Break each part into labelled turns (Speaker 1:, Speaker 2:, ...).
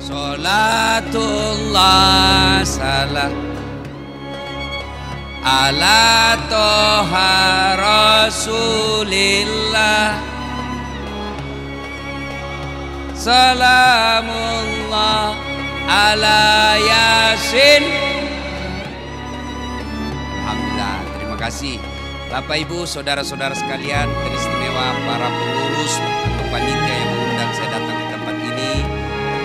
Speaker 1: Salatullah salam ala toha rasulillah, salamullah ala yasin. Alhamdulillah, terima kasih Bapak Ibu saudara-saudara sekalian, teristimewa para pengurus atau panitia yang mengundang saya datang ke tempat ini,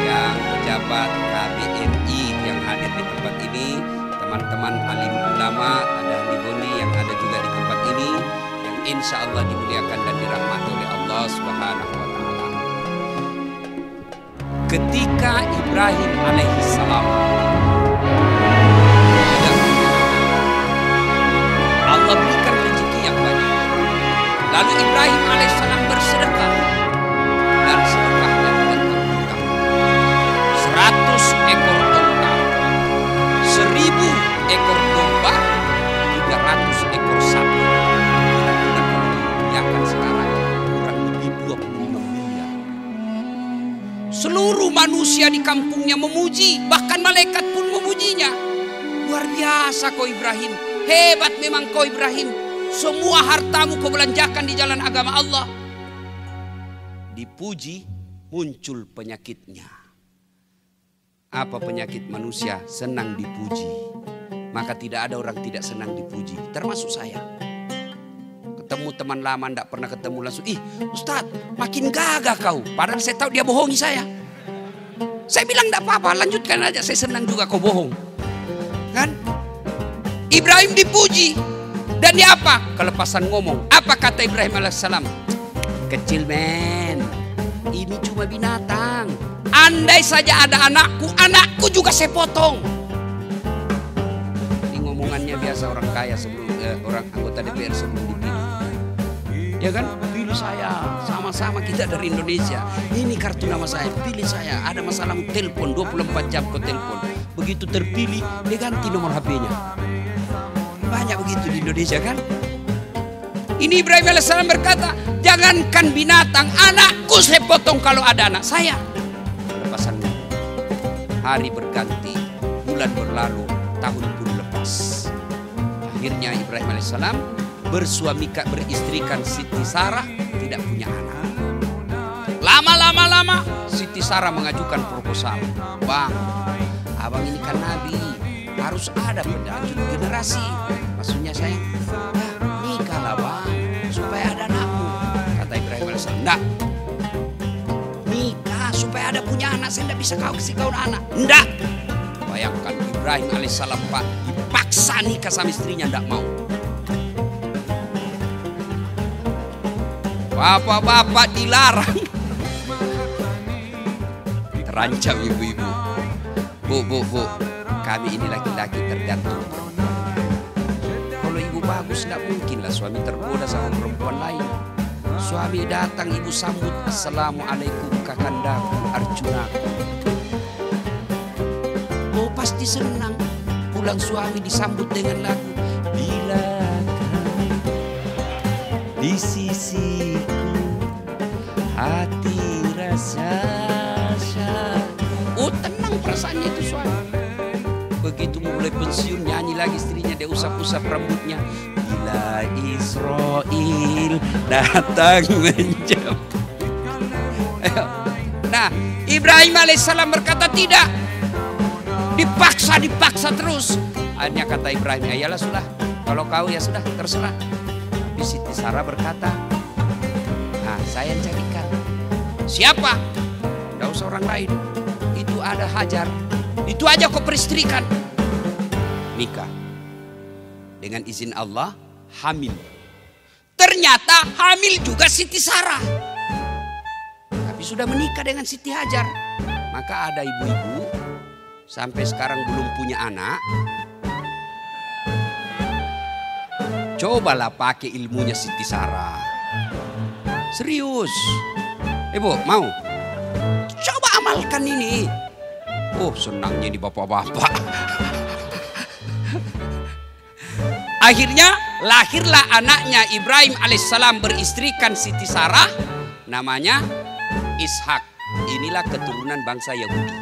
Speaker 1: yang pejabat KBRI yang hadir di tempat ini, teman-teman alim ulama, ada ahli boni yang ada juga di tempat ini, yang insya Allah dimuliakan dan dirahmati oleh Allah Subhanahu wa Ta'ala. Ketika Ibrahim alaihissalam Allah berikan rezeki yang banyak, lalu Ibrahim alaihissalam bersedekah, dan sedekahnya menentang 100 ekor unta, 1000 ekor domba, 300 ekor sapi. Kira-kira kalau dirupiahkan sekarang kurang lebih 25 miliar. Seluruh manusia di kampungnya memuji, bahkan malaikat pun memujinya. Luar biasa kau Ibrahim, hebat memang kau Ibrahim. Semua hartamu kau belanjakan di jalan agama Allah. Dipuji, muncul penyakitnya. Apa penyakit manusia? Senang dipuji. Maka tidak ada orang tidak senang dipuji, termasuk saya. Ketemu teman lama tidak pernah ketemu langsung, ih Ustadz makin gagah kau. Padahal saya tahu dia bohongi saya. Saya bilang tidak apa-apa, lanjutkan aja, saya senang juga kau bohong. Kan? Ibrahim dipuji. Dan dia apa? Kelepasan ngomong. Apa kata Ibrahim alaihissalam? Kecil men, ini cuma binatang. Andai saja ada anakku, anakku juga saya potong. Ini ngomongannya biasa orang kaya sebelum orang anggota DPR sebelum dipilih. Ya kan? Pilih saya, sama-sama kita dari Indonesia. Ini kartu nama saya, pilih saya. Ada masalah telepon, 24 jam kau telepon. Begitu terpilih, dia ganti nomor HP-nya. Banyak begitu di Indonesia kan? Ini Ibrahim alaihissalam berkata, jangankan binatang, anakku saya potong kalau ada anak saya. Lepasannya, hari berganti, bulan berlalu, tahun pun lepas. Akhirnya Ibrahim alaihissalam beristrikan Siti Sarah, tidak punya anak. Lama Siti Sarah mengajukan proposal, Bang, abang ini kan Nabi, harus ada pelanjut generasi. Maksudnya saya, ya nikahlah bang, supaya ada anakmu. Kata Ibrahim alaihissalam, enggak. Nikah supaya ada punya anak, saya tidak bisa kasih kau anak. Enggak. Bayangkan Ibrahim alaihissalam Pak, dipaksa nikah sama istrinya, enggak mau. Bapak-bapak dilarang. Terancam ibu-ibu. Bu, kami ini laki-laki tergantung perempuan. Kalau ibu bagus, tidak mungkinlah suami tergoda sama perempuan lain. Suami datang, ibu sambut, Assalamualaikum kakandaku Arjuna. Oh pasti senang. Pulang suami disambut dengan lagu, bila kami di sisiku, hati rasa oh tenang perasaannya itu suami. Begitu mulai pensiun nyanyi lagi istrinya, dia usap-usap rambutnya. Bila Israel datang menjemput. Nah Ibrahim alaihissalam berkata tidak. Dipaksa terus. Akhirnya kata Ibrahim, ayalah sudah, kalau kau ya sudah terserah. Di Siti Sarah berkata, nah saya yang carikan. Siapa? Tidak usah orang lain. Itu ada Hajar. Itu aja kau peristrikan. Nikah. Dengan izin Allah, hamil. Ternyata hamil juga Siti Sarah. Tapi sudah menikah dengan Siti Hajar. Maka ada ibu-ibu sampai sekarang belum punya anak. Cobalah pakai ilmunya Siti Sarah. Serius. Ibu mau? Coba amalkan ini. Oh senangnya di bapak-bapak. Akhirnya lahirlah anaknya Ibrahim alaihissalam beristrikan Siti Sarah. Namanya Ishak. Inilah keturunan bangsa Yahudi.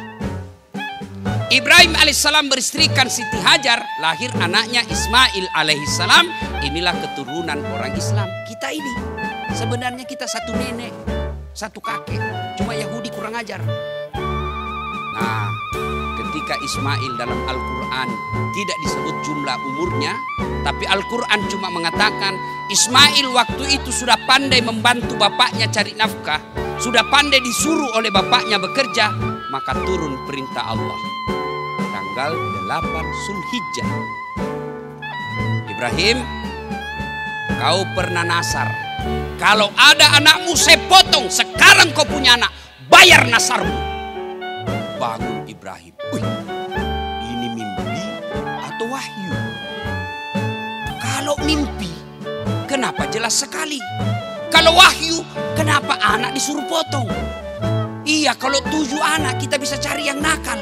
Speaker 1: Ibrahim alaihissalam beristrikan Siti Hajar, lahir anaknya Ismail alaihissalam. Inilah keturunan orang Islam. Kita ini sebenarnya kita satu nenek, satu kakek, cuma Yahudi kurang ajar. Nah, ketika Ismail dalam Al-Quran tidak disebut jumlah umurnya, tapi Al-Quran cuma mengatakan Ismail waktu itu sudah pandai membantu bapaknya cari nafkah, sudah pandai disuruh oleh bapaknya bekerja, maka turun perintah Allah. Tanggal 8 Zulhijjah. Ibrahim, kau pernah nasar. Kalau ada anakmu saya potong. Sekarang kau punya anak, bayar nasarmu. Bangun Ibrahim. Wih, ini mimpi atau wahyu? Kalau mimpi, kenapa jelas sekali? Kalau wahyu, kenapa anak disuruh potong? Iya, kalau 7 anak kita bisa cari yang nakal.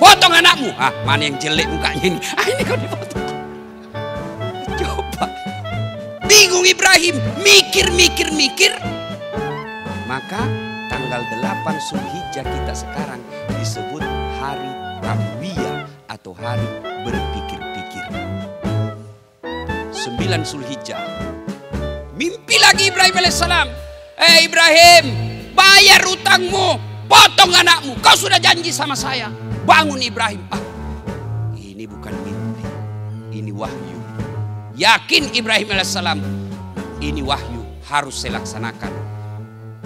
Speaker 1: Potong anakmu. Ah, mana yang jelek mukanya ini? Ah, ini kau dipotong. Coba. Bingung Ibrahim, mikir. Maka tanggal 8 Zulhijjah kita sekarang disebut hari Tarwiyah atau hari berpikir-pikir. 9 Zulhijjah. Mimpi lagi Ibrahim alaihissalam. Ibrahim, bayar utangmu, potong anakmu. Kau sudah janji sama saya. Bangun Ibrahim. Ah, ini bukan mimpi, ini wahyu. Yakin Ibrahim alaihissalam, ini wahyu, harus saya laksanakan.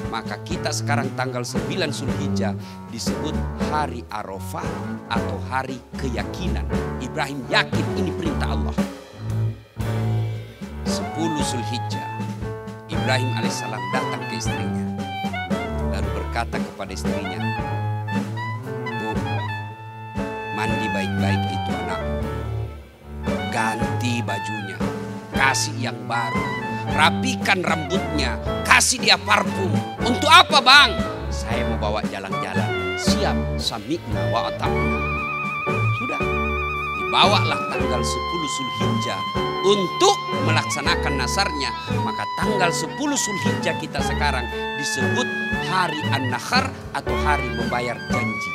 Speaker 1: Maka kita sekarang tanggal 9 Zulhijjah disebut hari Arafah atau hari keyakinan. Ibrahim yakin ini perintah Allah. 10 Zulhijjah, Ibrahim alaihissalam datang ke istrinya, lalu berkata kepada istrinya, Bu, mandi baik-baik itu anakmu, ganti bajunya, kasih yang baru, rapikan rambutnya, kasih dia parfum. Untuk apa bang? Saya mau bawa jalan-jalan. Siap, sami'na wa ata'na. Sudah, dibawalah tanggal 10 Zulhijjah untuk melaksanakan nasarnya. Maka tanggal 10 Zulhijjah kita sekarang disebut hari An-Nakhar atau hari membayar janji.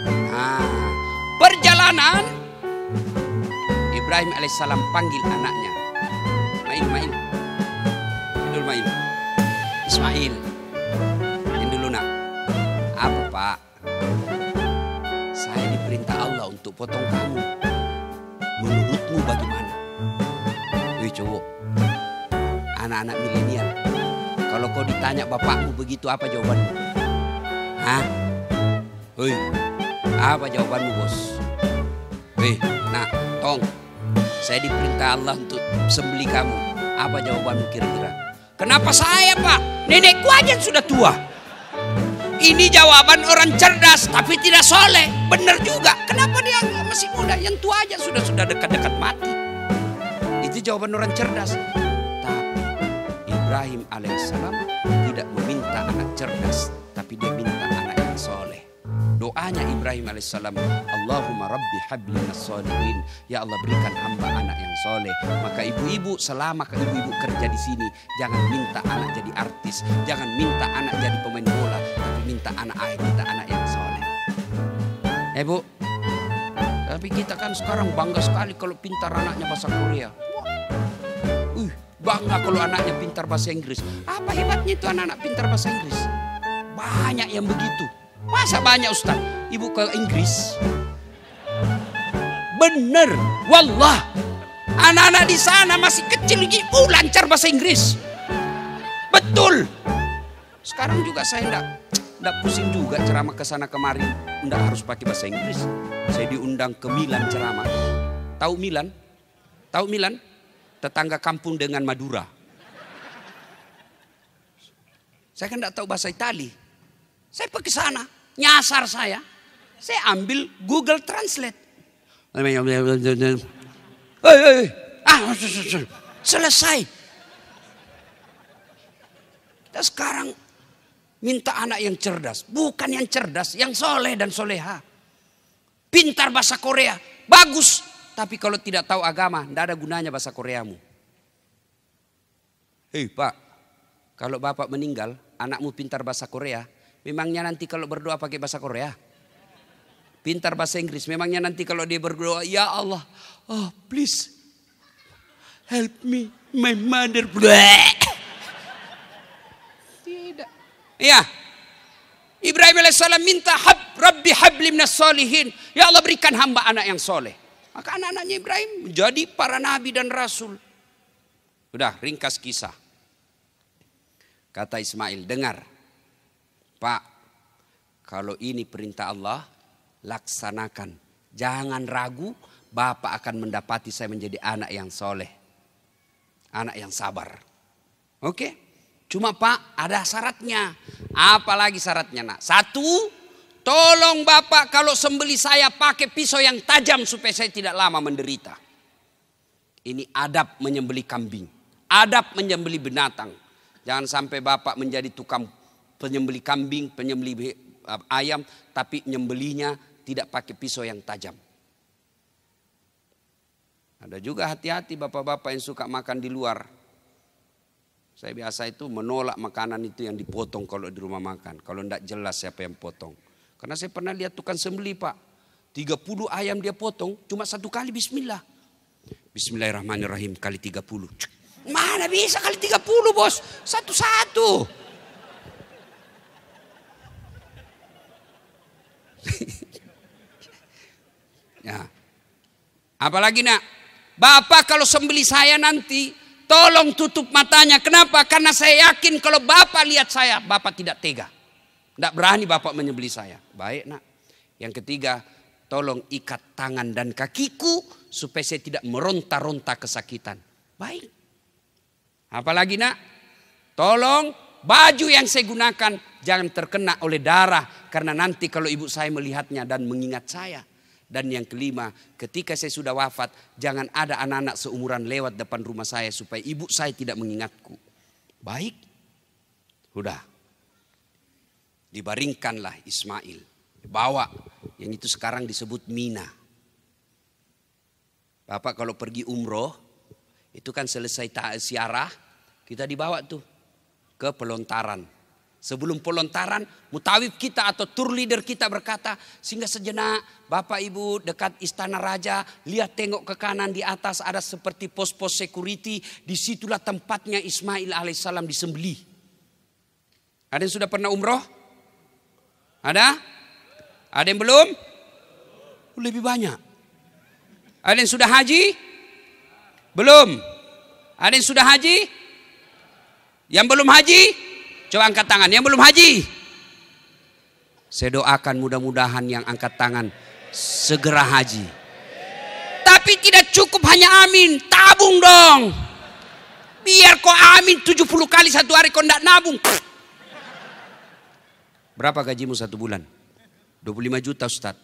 Speaker 1: Nah, perjalanan Ibrahim alaihissalam panggil anaknya. Main. Tidur main. Ismail. Ini dulu nak. Apa pak? Saya diperintah Allah untuk potong kamu. Menurutmu bagaimana? Wih cowok. Anak-anak milenial. Kalau kau ditanya bapakmu begitu, apa jawabanmu? Hah? Wih. Apa jawabanmu bos? Wih, nak, tong. Saya diperintah Allah untuk sembelih kamu. Apa jawabanmu kira-kira? Kenapa saya pak? Nenekku aja sudah tua. Ini jawaban orang cerdas tapi tidak soleh. Benar juga. Kenapa dia masih muda? Yang tua aja sudah dekat-dekat mati. Itu jawaban orang cerdas. Tapi Ibrahim alaihissalam tidak meminta anak cerdas, tapi dia minta anak yang soleh. Doanya Ibrahim alaihissalam, Allahumma rabbi habli minas sholihin. Ya Allah, berikan hamba anak yang soleh. Maka ibu-ibu, selama ibu-ibu kerja di sini, jangan minta anak jadi artis, jangan minta anak jadi pemain bola, tapi minta anak yang soleh. Bu, tapi kita kan sekarang bangga sekali kalau pintar anaknya bahasa Korea. Bangga kalau anaknya pintar bahasa Inggris. Apa hebatnya itu anak-anak pintar bahasa Inggris? Banyak yang begitu. Masa banyak Ustaz? Ibu ke Inggris? Bener, wallah. Anak-anak di sana masih kecil lagi, lancar bahasa Inggris. Betul. Sekarang juga saya enggak pusing juga ceramah ke sana kemari. Enggak harus pakai bahasa Inggris. Saya diundang ke Milan ceramah. Tahu Milan? Tahu Milan? Tetangga kampung dengan Madura. Saya kan enggak tahu bahasa Itali. Saya pergi sana. Nyasar saya ambil Google Translate. Selesai. Kita sekarang minta anak yang cerdas, bukan yang cerdas, yang soleh dan soleha. Pintar bahasa Korea, bagus. Tapi kalau tidak tahu agama, tidak ada gunanya bahasa Koreamu. Hei Pak, kalau bapak meninggal, anakmu pintar bahasa Korea, Memangnya nanti kalau berdoa pakai bahasa Korea? Pintar bahasa Inggris. Memangnya nanti kalau dia berdoa, ya Allah, oh please help me, my mother. Tidak. Ya, Ibrahim alaihissalam minta Rabbi habli minas solihin. Ya Allah, berikan hamba anak yang soleh. Maka anak-anaknya Ibrahim menjadi para nabi dan rasul. Udah, ringkas kisah. Kata Ismail, dengar Pak, kalau ini perintah Allah, laksanakan. Jangan ragu, Bapak akan mendapati saya menjadi anak yang soleh. Anak yang sabar. Oke? Cuma Pak, ada syaratnya. Apalagi syaratnya nak? Satu, tolong Bapak kalau sembeli saya pakai pisau yang tajam supaya saya tidak lama menderita. Ini adab menyembeli kambing. Adab menyembeli binatang. Jangan sampai Bapak menjadi tukang penyembeli kambing, penyembeli ayam, tapi nyembelinya tidak pakai pisau yang tajam. Ada juga hati-hati bapak-bapak yang suka makan di luar. Saya biasa itu menolak makanan itu yang dipotong kalau di rumah makan. Kalau tidak jelas siapa yang potong. Karena saya pernah lihat tukang sembeli Pak. 30 ayam dia potong, cuma satu kali bismillah. Bismillahirrahmanirrahim kali 30. Mana bisa kali 30 bos? Satu-satu. Ya. Apalagi nak, Bapak kalau sembeli saya nanti, tolong tutup matanya. Kenapa? Karena saya yakin kalau Bapak lihat saya, Bapak tidak tega. Tidak berani Bapak menyembeli saya. Baik nak. Yang ketiga, tolong ikat tangan dan kakiku supaya saya tidak meronta-ronta kesakitan. Baik. Apalagi nak, tolong baju yang saya gunakan jangan terkena oleh darah. Karena nanti kalau ibu saya melihatnya dan mengingat saya. Dan yang kelima, ketika saya sudah wafat, jangan ada anak-anak seumuran lewat depan rumah saya supaya ibu saya tidak mengingatku. Baik. Udah. Dibaringkanlah Ismail. Bawa. Yang itu sekarang disebut Mina. Bapak kalau pergi umroh, itu kan selesai ziarah, kita dibawa tuh ke pelontaran. Sebelum pelontaran, mutawif kita atau tour leader kita berkata, singgah sejenak Bapak Ibu dekat istana raja, lihat tengok ke kanan di atas ada seperti pos-pos security, disitulah tempatnya Ismail alaihissalam disembelih. Ada yang sudah pernah umroh? Ada? Ada yang belum? Lebih banyak. Ada yang sudah haji? Belum. Ada yang sudah haji? Yang belum haji? Coba angkat tangan. Yang belum haji? Saya doakan mudah-mudahan yang angkat tangan segera haji. Tapi tidak cukup hanya amin. Tabung dong. Biar kau amin 70 kali satu hari kau tidak nabung. Berapa gajimu satu bulan? 25 juta Ustaz.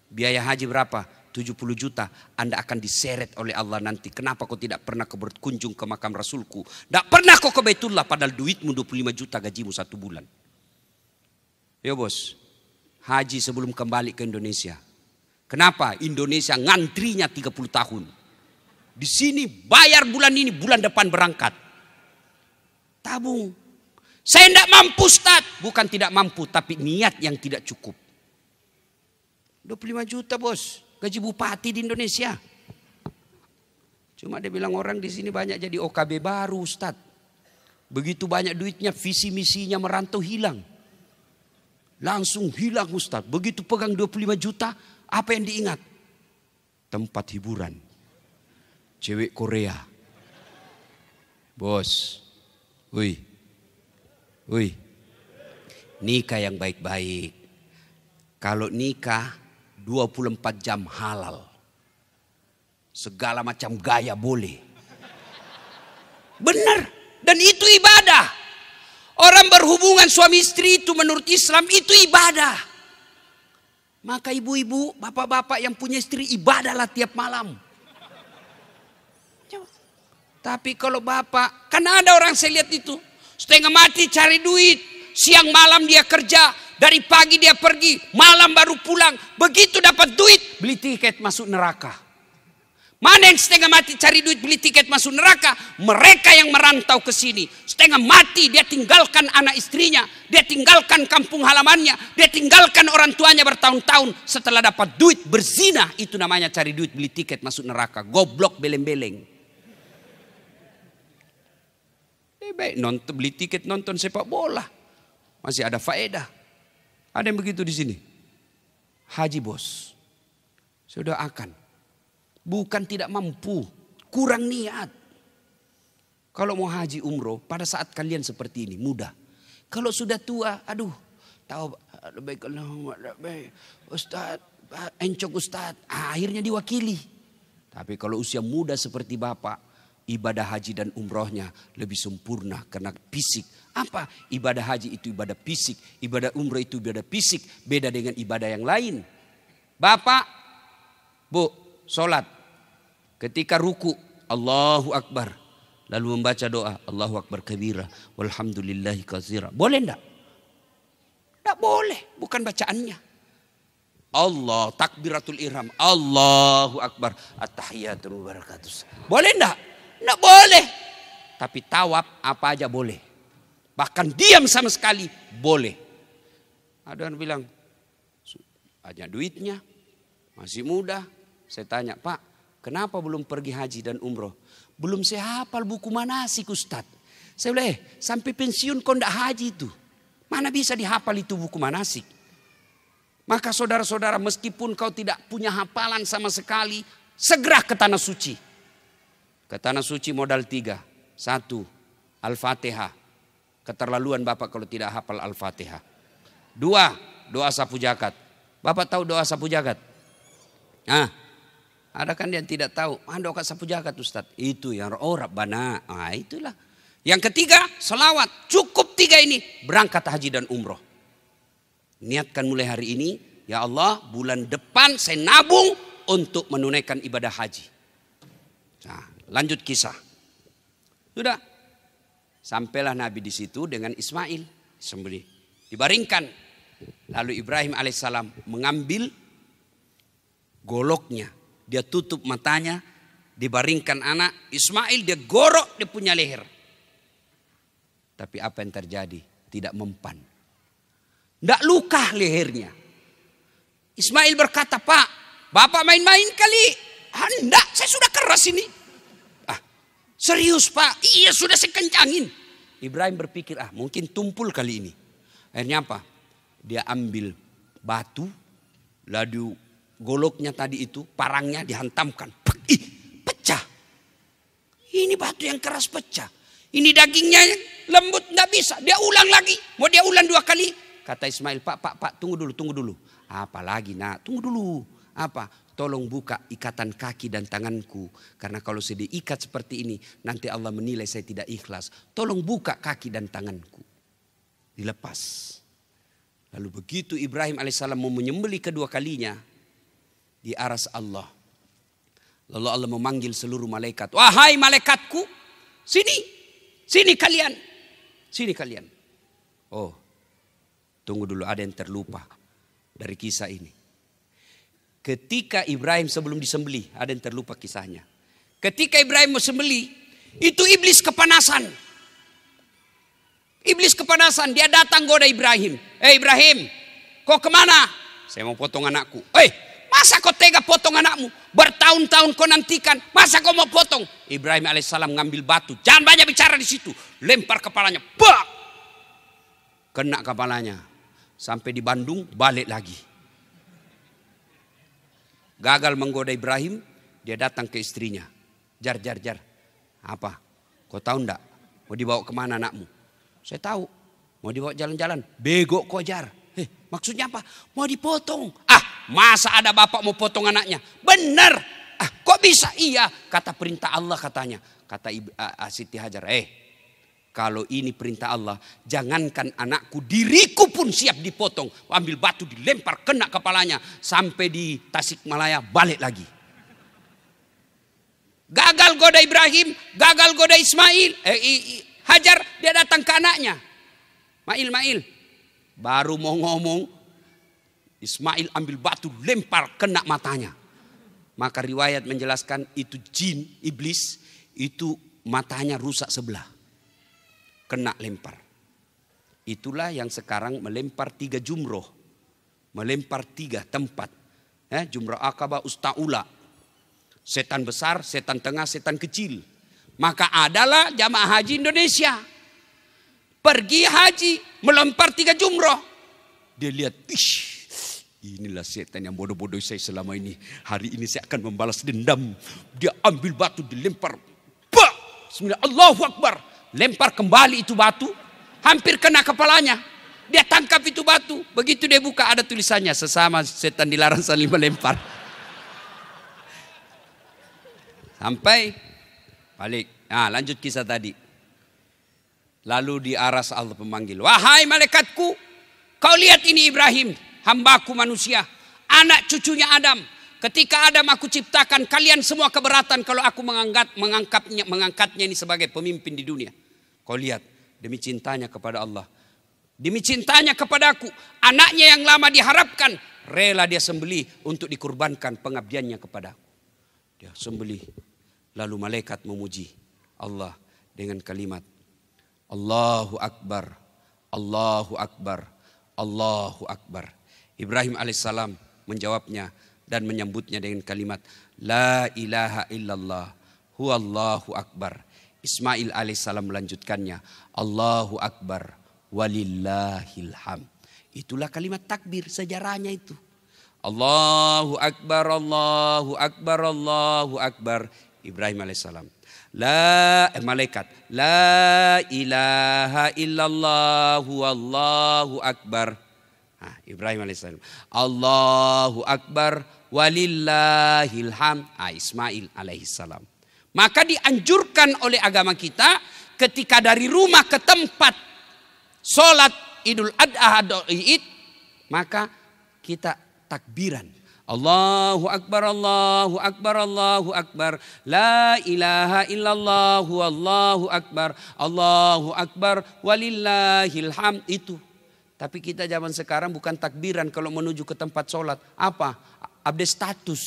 Speaker 1: Biaya haji berapa? 70 juta. Anda akan diseret oleh Allah nanti. Kenapa kau tidak pernah kau berkunjung ke makam Rasulku? Tidak pernah kau ke Baitullah padahal duitmu 25 juta gajimu satu bulan. Ya bos. Haji sebelum kembali ke Indonesia. Kenapa? Indonesia ngantrinya 30 tahun. Di sini bayar bulan ini, bulan depan berangkat. Tabung. Saya tidak mampu Ustaz. Bukan tidak mampu, tapi niat yang tidak cukup. 25 juta bos. Gaji bupati di Indonesia. Cuma dia bilang orang di sini banyak jadi OKB baru Ustaz. Begitu banyak duitnya, visi misinya merantau hilang. Langsung hilang Ustaz. Begitu pegang 25 juta, apa yang diingat? Tempat hiburan. Cewek Korea. Bos. Wih. Nikah yang baik-baik. Kalau nikah 24 jam halal. Segala macam gaya boleh. Benar. Dan itu ibadah. Orang berhubungan suami istri itu menurut Islam itu ibadah. Maka ibu-ibu, bapak-bapak yang punya istri ibadahlah tiap malam. Tapi kalau bapak, kan ada orang saya lihat itu. Setengah mati cari duit. Siang malam dia kerja. Dari pagi dia pergi, malam baru pulang. Begitu dapat duit, beli tiket masuk neraka. Mana yang setengah mati cari duit beli tiket masuk neraka? Mereka yang merantau ke sini. Setengah mati dia tinggalkan anak istrinya, dia tinggalkan kampung halamannya, dia tinggalkan orang tuanya bertahun-tahun setelah dapat duit berzina. Itu namanya cari duit beli tiket masuk neraka. Goblok beleng-beleng. Baik nonton beli tiket nonton sepak bola. Masih ada faedah. Ada yang begitu di sini. Haji bos. Sudah akan. Bukan tidak mampu, kurang niat. Kalau mau haji umroh pada saat kalian seperti ini mudah. Kalau sudah tua, aduh, tahu baik Ustaz, encok Ustaz, akhirnya diwakili. Tapi kalau usia muda seperti Bapak, ibadah haji dan umrohnya lebih sempurna karena fisik. Apa? Ibadah haji itu ibadah fisik, ibadah umroh itu ibadah fisik, beda dengan ibadah yang lain. Bapak, Bu, sholat. Ketika ruku, Allahu Akbar. Lalu membaca doa, Allahu Akbar kabira, walhamdulillahi katsira. Boleh enggak? Enggak boleh, bukan bacaannya. Allah, takbiratul ihram, Allahu Akbar, at-tahiyatul barakatuh. Boleh enggak? Enggak boleh. Tapi tawaf apa aja boleh. Bahkan diam sama sekali boleh. Ada yang bilang, banyak duitnya, masih muda. Saya tanya, Pak, kenapa belum pergi haji dan umroh? Belum saya hafal buku manasik Ustaz. Saya bilang, sampai pensiun kau tidak haji itu. Mana bisa dihafal itu buku manasik? Maka saudara-saudara, meskipun kau tidak punya hafalan sama sekali, segera ke Tanah Suci. Ke Tanah Suci modal 3. 1, Al-Fatihah. Keterlaluan Bapak kalau tidak hafal Al-Fatihah. 2, doa sapu jagat. Bapak tahu doa sapu jagat? Ada kan yang tidak tahu, doa sapu jagat Ustaz. Itu yang Rabbana. Itulah. Yang ketiga, selawat. Cukup 3 ini, berangkat haji dan umroh. Niatkan mulai hari ini, ya Allah, bulan depan saya nabung untuk menunaikan ibadah haji. Nah, lanjut kisah. Sudah. Sampailah Nabi di situ dengan Ismail sembelih. Dibaringkan. Lalu Ibrahim alaihissalam mengambil goloknya. Dia tutup matanya, dibaringkan anak. Ismail dia gorok dia punya leher. Tapi apa yang terjadi? Tidak mempan. Tidak luka lehernya. Ismail berkata, Pak, Bapak main-main kali. Hendak, saya sudah keras ini. Serius Pak, iya sudah saya kencangin. Ibrahim berpikir, mungkin tumpul kali ini. Akhirnya apa? Dia ambil batu, lalu goloknya tadi itu, parangnya dihantamkan. Pecah. Ini batu yang keras pecah. Ini dagingnya yang lembut, tidak bisa. Dia ulang lagi. Mau dia ulang 2 kali. Kata Ismail, Pak, tunggu dulu. Apalagi nak, tunggu dulu. Apa? Tolong buka ikatan kaki dan tanganku. Karena kalau saya diikat seperti ini, nanti Allah menilai saya tidak ikhlas. Tolong buka kaki dan tanganku. Dilepas. Lalu begitu Ibrahim alaihissalam mau menyembelih kedua kalinya, di aras Allah. Lalu Allah memanggil seluruh malaikat. Wahai malaikatku, sini kalian. Sini kalian. Oh, tunggu dulu, ada yang terlupa dari kisah ini. Ketika Ibrahim sebelum disembelih, ada yang terlupa kisahnya. Ketika Ibrahim mau sembelih, itu iblis kepanasan. Iblis kepanasan, dia datang goda Ibrahim. Ibrahim, kau kemana? Saya mau potong anakku. Masa kau tega potong anakmu? Bertahun-tahun kau nantikan. Masa kau mau potong? Ibrahim alaihissalam ngambil batu. Jangan banyak bicara di situ. Lempar kepalanya. Bak! Kena kepalanya. Sampai di Bandung balik lagi. Gagal menggoda Ibrahim. Dia datang ke istrinya. Jar. Apa? Kau tahu enggak? Mau dibawa kemana anakmu? Saya tahu. Mau dibawa jalan-jalan. Bego kau Jar. Maksudnya apa? Mau dipotong. Masa ada bapak mau potong anaknya? Benar. Kok bisa? Iya. Kata perintah Allah katanya. Kata Siti Hajar. Kalau ini perintah Allah. Jangankan anakku, diriku pun siap dipotong. Ambil batu dilempar kena kepalanya. Sampai di Tasikmalaya balik lagi. Gagal goda Ibrahim. Gagal goda Ismail. Hajar dia datang ke anaknya. Mail. Baru mau ngomong. Ismail ambil batu lempar kena matanya. Maka riwayat menjelaskan itu jin, iblis, itu matanya rusak sebelah. Kena lempar. Itulah yang sekarang melempar 3 jumroh. Melempar 3 tempat. Jumrah Aqabah, Usta'ula. Setan besar, setan tengah, setan kecil. Maka adalah jamaah haji Indonesia. Pergi haji, melempar 3 jumroh. Dia lihat, inilah setan yang bodoh-bodoh saya selama ini. Hari ini saya akan membalas dendam. Dia ambil batu, dilempar. Bah! Bismillah, Allahu Akbar. Lempar kembali itu batu. Hampir kena kepalanya. Dia tangkap itu batu. Begitu dia buka, ada tulisannya, sesama setan dilarang saling melempar. Sampai balik. Nah, lanjut kisah tadi. Lalu diaras Allah pemanggil. Wahai malaikatku, kau lihat ini Ibrahim, hambaku manusia, anak cucunya Adam. Ketika Adam aku ciptakan, kalian semua keberatan kalau aku mengangkatnya ini sebagai pemimpin di dunia. Kau lihat, demi cintanya kepada Allah, demi cintanya kepadaku, anaknya yang lama diharapkan, rela dia sembelih untuk dikurbankan pengabdiannya kepadaku. Dia sembelih. Lalu malaikat memuji Allah dengan kalimat, Allahu Akbar, Allahu Akbar, Allahu Akbar. Ibrahim alaihissalam menjawabnya dan menyambutnya dengan kalimat, La ilaha illallah, huwallahu akbar. Ismail alaihissalam melanjutkannya, Allahu Akbar, walillahil hamd. Itulah kalimat takbir, sejarahnya itu. Allahu Akbar, Allahu Akbar, Allahu Akbar. Ibrahim alaihissalam. Malaikat. La ilaha illallah, Allahu Akbar. Ibrahim alaihissalam. Allahu Akbar, walillahil hamd. Ismail alaihissalam. Maka dianjurkan oleh agama kita ketika dari rumah ke tempat sholat Idul Adha atau Id, maka kita takbiran. Allahu Akbar, Allahu Akbar, Allahu Akbar. La ilaha illallah, Allahu Akbar, Allahu Akbar, walillahil hamd. Itu. Tapi kita zaman sekarang bukan takbiran kalau menuju ke tempat sholat. Apa? Update status.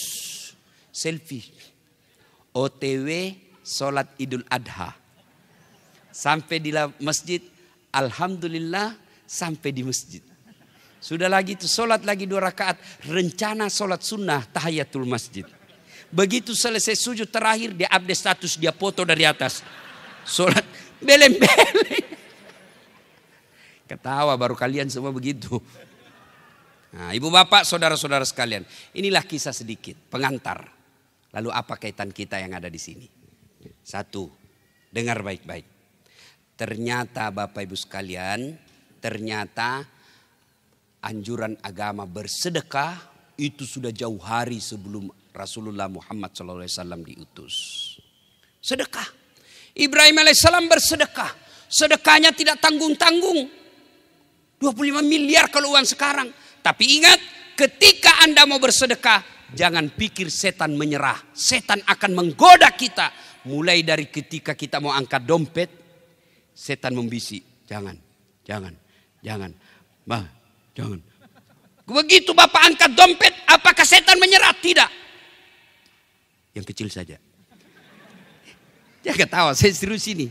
Speaker 1: Selfie. OTW sholat Idul Adha. Sampai di masjid. Alhamdulillah sampai di masjid. Sudah lagi itu sholat lagi 2 rakaat. Rencana sholat sunnah tahiyatul masjid. Begitu selesai sujud terakhir, dia update status, dia foto dari atas. Sholat beleng-beleng. Ketawa baru kalian semua begitu. Nah, ibu bapak, saudara-saudara sekalian. Inilah kisah sedikit, pengantar. Lalu apa kaitan kita yang ada di sini? 1, dengar baik-baik. Ternyata bapak ibu sekalian, ternyata anjuran agama bersedekah itu sudah jauh hari sebelum Rasulullah Muhammad SAW diutus. Sedekah. Ibrahim alaihissalam bersedekah. Sedekahnya tidak tanggung-tanggung. 25 miliar kalau uang sekarang. Tapi ingat, ketika Anda mau bersedekah, jangan pikir setan menyerah. Setan akan menggoda kita. Mulai dari ketika kita mau angkat dompet, setan membisik. Jangan. Jangan. Begitu Bapak angkat dompet, apakah setan menyerah? Tidak. Yang kecil saja. Jangan ketawa, saya serius ini.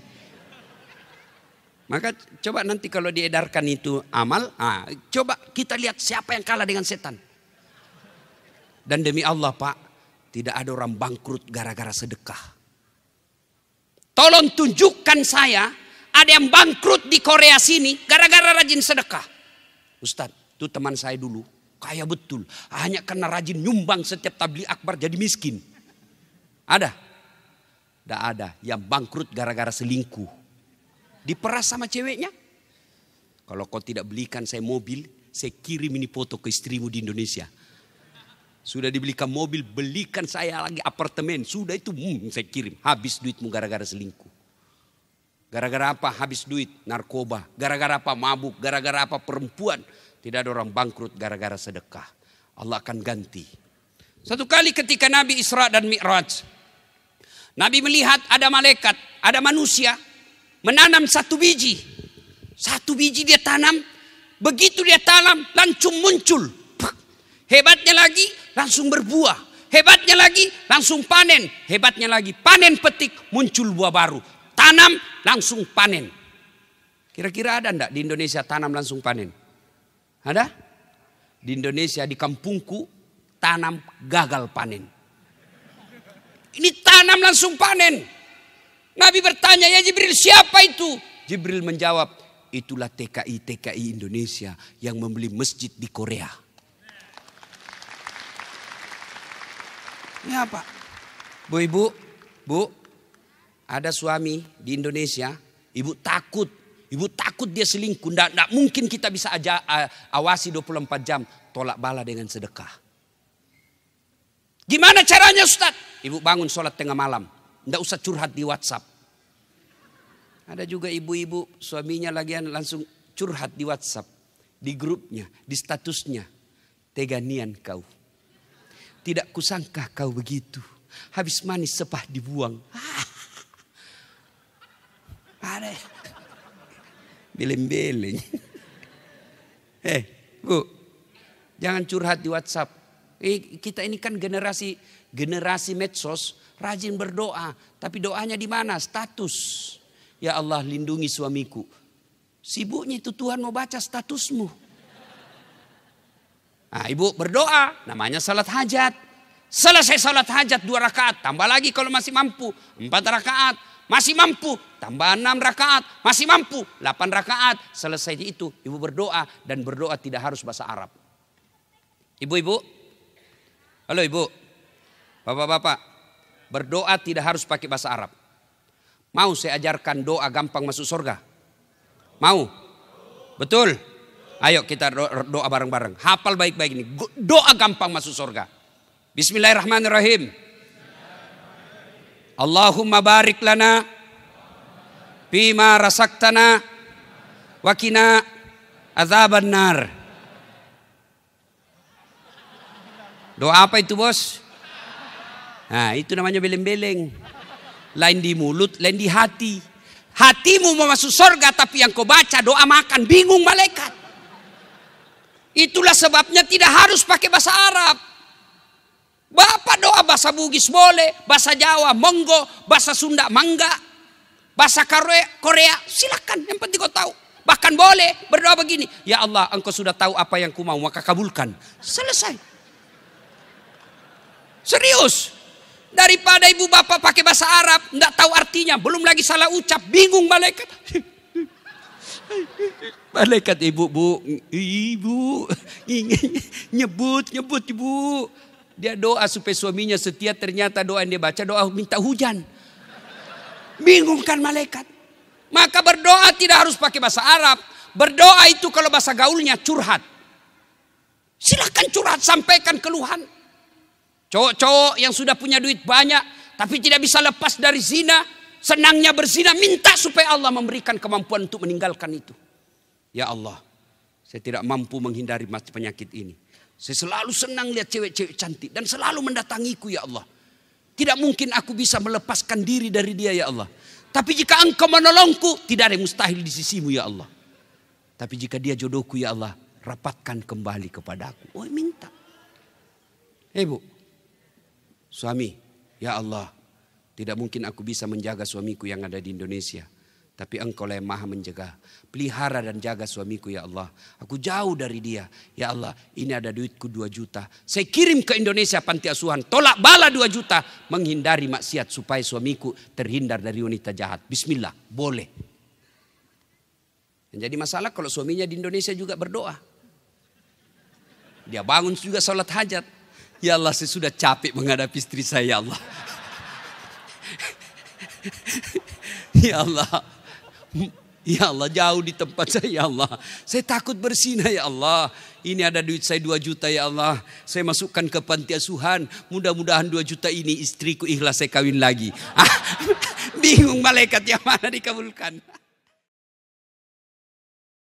Speaker 1: Maka coba nanti kalau diedarkan itu amal, coba kita lihat siapa yang kalah dengan setan. Dan demi Allah Pak, tidak ada orang bangkrut gara-gara sedekah. Tolong tunjukkan saya, ada yang bangkrut di Korea sini gara-gara rajin sedekah. Ustadz, itu teman saya dulu, kaya betul. Hanya karena rajin nyumbang setiap tabligh akbar jadi miskin. Ada? Tidak ada. Yang bangkrut gara-gara selingkuh. Diperas sama ceweknya. Kalau kau tidak belikan saya mobil, saya kirim ini foto ke istrimu di Indonesia. Sudah dibelikan mobil, belikan saya lagi apartemen. Sudah itu, saya kirim. Habis duitmu gara-gara selingkuh. Gara-gara apa? Habis duit, narkoba. Gara-gara apa? Mabuk. Gara-gara apa? Perempuan. Tidak ada orang bangkrut gara-gara sedekah. Allah akan ganti. Satu kali ketika Nabi Isra dan Mi'raj, Nabi melihat ada malaikat, ada manusia menanam 1 biji. 1 biji dia tanam. Begitu dia tanam, langsung muncul. Hebatnya lagi, langsung berbuah. hebatnya lagi langsung panen, hebatnya lagi panen petik muncul buah baru, tanam langsung panen. Kira-kira ada enggak di Indonesia tanam langsung panen? Ada? Di Indonesia di kampungku tanam gagal panen. Ini tanam langsung panen. Nabi bertanya, ya Jibril, siapa itu? Jibril menjawab, itulah TKI Indonesia yang membeli masjid di Korea. Ini apa? Bu, ibu, ada suami di Indonesia, ibu takut dia selingkuh. Nggak mungkin kita bisa awasi 24 jam, tolak bala dengan sedekah. Gimana caranya Ustaz? Ibu bangun sholat tengah malam. Nggak usah curhat di WhatsApp. Ada juga ibu-ibu suaminya langsung curhat di WhatsApp. Di grupnya, di statusnya. Teganian kau. Tidak kusangka kau begitu. Habis manis sepah dibuang. Ada. Beleng-beleng. Bu. Jangan curhat di WhatsApp. Kita ini kan generasi medsos, rajin berdoa, tapi doanya di mana? Status. Ya Allah, lindungi suamiku. Sibuknya itu Tuhan mau baca statusmu. Nah, ibu berdoa, namanya salat hajat. Selesai salat hajat 2 rakaat, tambah lagi kalau masih mampu 4 rakaat, masih mampu tambah 6 rakaat, masih mampu 8 rakaat. Selesai itu ibu berdoa, dan berdoa tidak harus bahasa Arab. Ibu-ibu, halo ibu, bapak-bapak, berdoa tidak harus pakai bahasa Arab. Mau saya ajarkan doa gampang masuk surga? Mau? Betul? Ayo kita doa bareng-bareng. Hafal baik-baik ini. Doa gampang masuk surga. Bismillahirrahmanirrahim. Allahumma barik lana fima rasaktana wa qina azaban nar. Doa apa itu bos? Nah itu namanya beleng-beleng. Lain di mulut, lain di hati. Hatimu mau masuk surga, tapi yang kau baca doa makan, bingung malaikat. Itulah sebabnya tidak harus pakai bahasa Arab. Bapak doa bahasa Bugis boleh, bahasa Jawa monggo, bahasa Sunda mangga, bahasa Korea silakan, yang penting kau tahu. Bahkan boleh berdoa begini, ya Allah engkau sudah tahu apa yang ku mau, maka kabulkan. Selesai. Serius. Daripada ibu bapak pakai bahasa Arab, enggak tahu artinya, belum lagi salah ucap, bingung malaikat. Malaikat ibu nyebut ibu. Dia doa supaya suaminya setia, ternyata doa yang dia baca doa minta hujan. Bingung kan malaikat. Maka berdoa tidak harus pakai bahasa Arab. Berdoa itu kalau bahasa gaulnya curhat. Silakan curhat, sampaikan keluhan. Cowok-cowok yang sudah punya duit banyak tapi tidak bisa lepas dari zina, senangnya berzina, minta supaya Allah memberikan kemampuan untuk meninggalkan itu. Ya Allah, saya tidak mampu menghindari penyakit ini. Saya selalu senang lihat cewek-cewek cantik dan selalu mendatangiku ya Allah. Tidak mungkin aku bisa melepaskan diri dari dia ya Allah. Tapi jika engkau menolongku, tidak ada yang mustahil di sisimu ya Allah. Tapi jika dia jodohku ya Allah, rapatkan kembali kepadaku. Oh minta. Bu, suami, ya Allah, tidak mungkin aku bisa menjaga suamiku yang ada di Indonesia. Tapi engkau lah yang maha menjaga. Pelihara dan jaga suamiku ya Allah. Aku jauh dari dia. Ya Allah, ini ada duitku 2 juta. Saya kirim ke Indonesia panti asuhan. Tolak bala 2 juta. Menghindari maksiat supaya suamiku terhindar dari wanita jahat. Bismillah, boleh. Dan jadi masalah kalau suaminya di Indonesia juga berdoa. Dia bangun juga sholat hajat. Ya Allah, saya sudah capek menghadapi istri saya ya Allah. Ya Allah. Ya Allah, jauh di tempat saya ya Allah. Saya takut bersinah ya Allah. Ini ada duit saya 2 juta ya Allah. Saya masukkan ke panti asuhan. Mudah-mudahan 2 juta ini istriku ikhlas saya kawin lagi. Bingung malaikat yang mana dikabulkan.